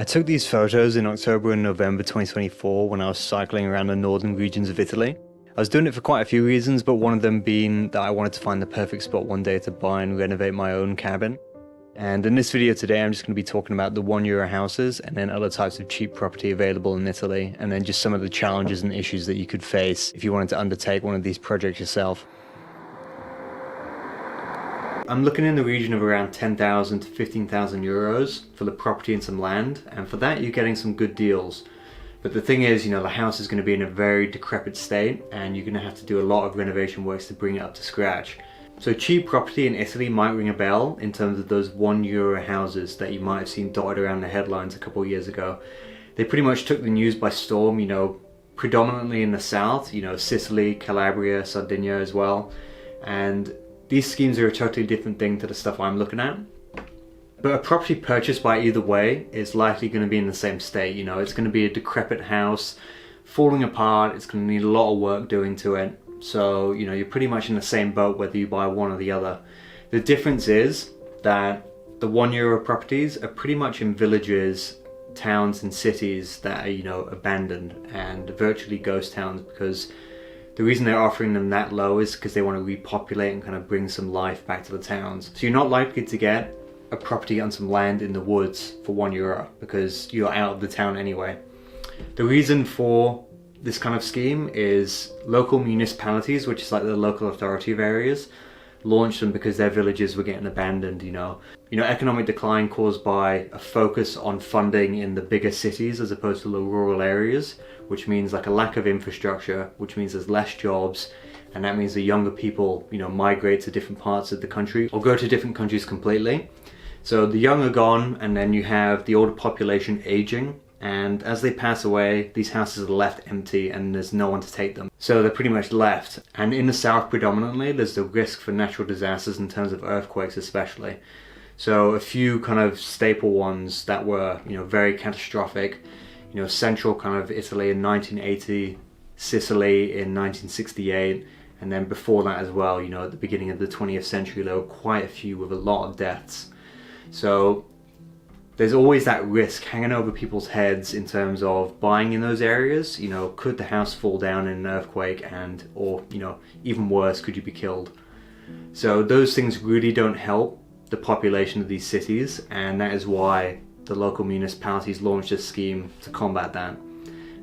I took these photos in October and November 2024 when I was cycling around the northern regions of Italy. I was doing it for quite a few reasons, but one of them being that I wanted to find the perfect spot one day to buy and renovate my own cabin. And in this video today, I'm just going to be talking about the €1 houses and then other types of cheap property available in Italy, and then just some of the challenges and issues that you could face if you wanted to undertake one of these projects yourself. I'm looking in the region of around 10,000 to 15,000 euros for the property and some land, and for that you're getting some good deals. But the thing is, the house is going to be in a very decrepit state and you're going to have to do a lot of renovation works to bring it up to scratch. So cheap property in Italy might ring a bell in terms of those €1 houses that you might have seen dotted around the headlines a couple of years ago. They pretty much took the news by storm, predominantly in the south, Sicily, Calabria, Sardinia as well. And these schemes are a totally different thing to the stuff I'm looking at. But a property purchased by either way is likely going to be in the same state. It's going to be a decrepit house, falling apart, it's going to need a lot of work doing to it. So, you're pretty much in the same boat whether you buy one or the other. The difference is that the €1 properties are pretty much in villages, towns and cities that are, abandoned and virtually ghost towns, because the reason they're offering them that low is because they want to repopulate and kind of bring some life back to the towns. So you're not likely to get a property on some land in the woods for €1 because you're out of the town anyway. The reason for this kind of scheme is local municipalities, which is like the local authority of areas, launched them because their villages were getting abandoned. Economic decline caused by a focus on funding in the bigger cities as opposed to the rural areas, which means like a lack of infrastructure, which means there's less jobs, and that means the younger people migrate to different parts of the country or go to different countries completely. So the young are gone, and then you have the older population aging, and as they pass away, these houses are left empty and there's no one to take them. So they're pretty much left. And in the south predominantly, there's the risk for natural disasters in terms of earthquakes especially. So a few kind of staple ones that were, very catastrophic, central kind of Italy in 1980, Sicily in 1968, and then before that as well, at the beginning of the 20th century, there were quite a few with a lot of deaths. So there's always that risk hanging over people's heads in terms of buying in those areas. Could the house fall down in an earthquake or even worse, could you be killed? So those things really don't help the population of these cities, and that is why the local municipalities launched this scheme to combat that.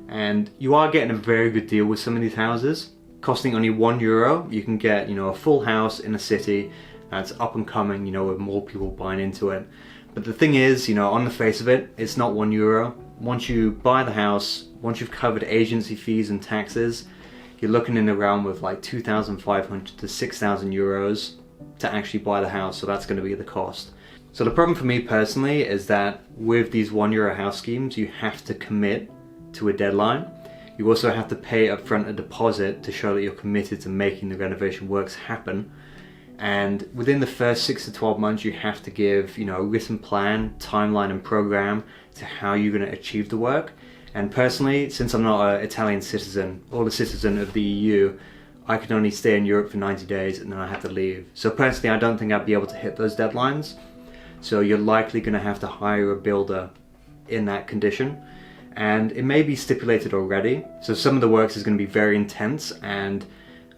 And you are getting a very good deal with some of these houses. Costing only €1, you can get, a full house in a city that's up and coming, with more people buying into it. But the thing is, on the face of it, it's not €1. Once you buy the house, once you've covered agency fees and taxes, you're looking in the realm of like 2,500 to 6,000 euros to actually buy the house. So that's going to be the cost. So the problem for me personally is that with these €1 house schemes, you have to commit to a deadline. You also have to pay upfront a deposit to show that you're committed to making the renovation works happen. And within the first 6 to 12 months, you have to give, a written plan, timeline and program to how you're going to achieve the work. And personally, since I'm not an Italian citizen or a citizen of the EU, I can only stay in Europe for 90 days and then I have to leave. So personally, I don't think I'd be able to hit those deadlines. So you're likely going to have to hire a builder in that condition. And it may be stipulated already. So some of the works is going to be very intense, and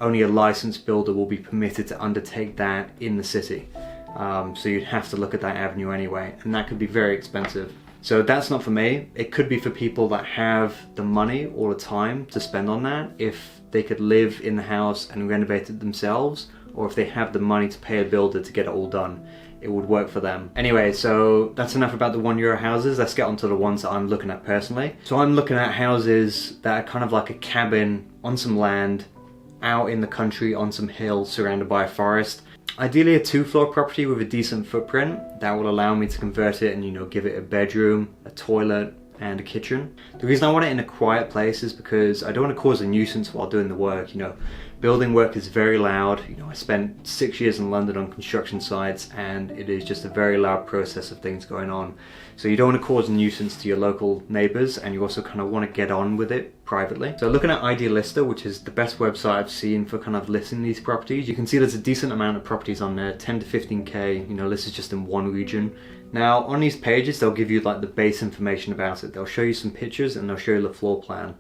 only a licensed builder will be permitted to undertake that in the city. So you'd have to look at that avenue anyway, and that could be very expensive. So that's not for me. It could be for people that have the money or the time to spend on that, if they could live in the house and renovate it themselves, or if they have the money to pay a builder to get it all done. It would work for them. Anyway, so that's enough about the €1 houses. Let's get on to the ones that I'm looking at personally. So I'm looking at houses that are kind of like a cabin on some land, out in the country on some hill surrounded by a forest. Ideally a 2-floor property with a decent footprint that will allow me to convert it and give it a bedroom, a toilet and a kitchen. The reason I want it in a quiet place is because I don't want to cause a nuisance while doing the work. Building work is very loud. I spent 6 years in London on construction sites, and it is just a very loud process of things going on. So you don't want to cause a nuisance to your local neighbors, and you also kind of want to get on with it privately. So looking at Idealista, which is the best website I've seen for kind of listing these properties, you can see there's a decent amount of properties on there, 10 to 15k. This is just in one region. Now on these pages they'll give you like the base information about it. They'll show you some pictures and they'll show you the floor plan.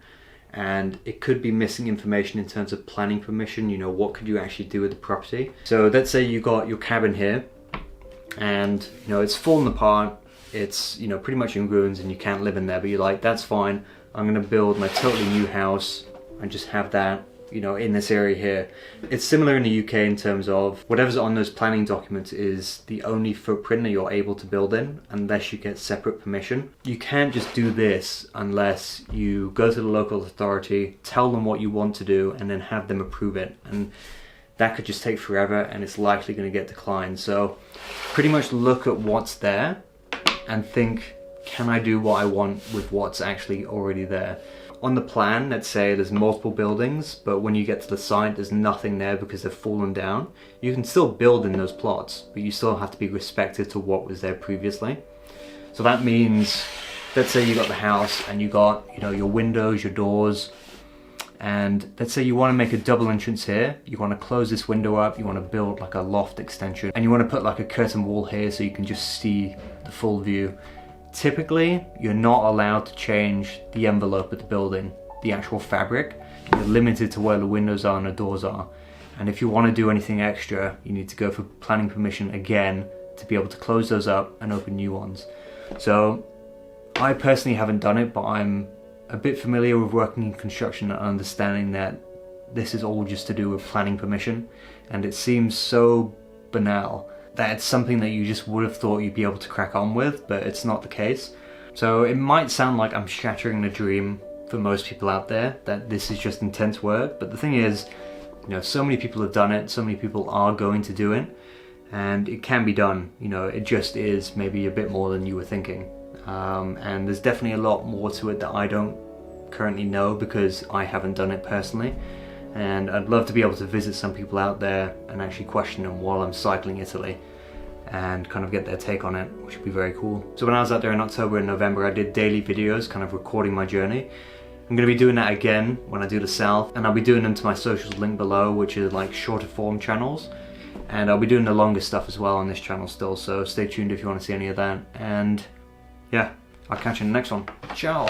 And it could be missing information in terms of planning permission, you know, what could you actually do with the property. So let's say you got your cabin here and you know it's fallen apart, it's, you know, pretty much in ruins and you can't live in there, but you're like, that's fine, I'm gonna build my totally new house and just have that, you know, in this area here. It's similar in the UK in terms of whatever's on those planning documents is the only footprint that you're able to build in unless you get separate permission. You can't just do this unless you go to the local authority, tell them what you want to do and then have them approve it, and that could just take forever and it's likely going to get declined. So pretty much look at what's there and think, can I do what I want with what's actually already there? On the plan, let's say there's multiple buildings, but when you get to the site, there's nothing there because they've fallen down. You can still build in those plots, but you still have to be respected to what was there previously. So that means, let's say you got the house and you got, you know, your windows, your doors, and let's say you want to make a double entrance here. You want to close this window up, you want to build like a loft extension, and you want to put like a curtain wall here so you can just see the full view. Typically, you're not allowed to change the envelope of the building, the actual fabric. You're limited to where the windows are and the doors are. And if you want to do anything extra, you need to go for planning permission again to be able to close those up and open new ones. So I personally haven't done it, but I'm a bit familiar with working in construction and understanding that this is all just to do with planning permission. And it seems so banal that it's something that you just would have thought you'd be able to crack on with, but it's not the case. So it might sound like I'm shattering the dream for most people out there, that this is just intense work, but the thing is, you know, so many people have done it, so many people are going to do it, and it can be done. You know, it just is maybe a bit more than you were thinking. And there's definitely a lot more to it that I don't currently know because I haven't done it personally. And I'd love to be able to visit some people out there and actually question them while I'm cycling Italy and kind of get their take on it, which would be very cool. So when I was out there in October and November, I did daily videos kind of recording my journey. I'm going to be doing that again when I do the south, and I'll be doing them to my socials link below, which is like shorter form channels, and I'll be doing the longer stuff as well on this channel still, so stay tuned if you want to see any of that. And yeah, I'll catch you in the next one. Ciao!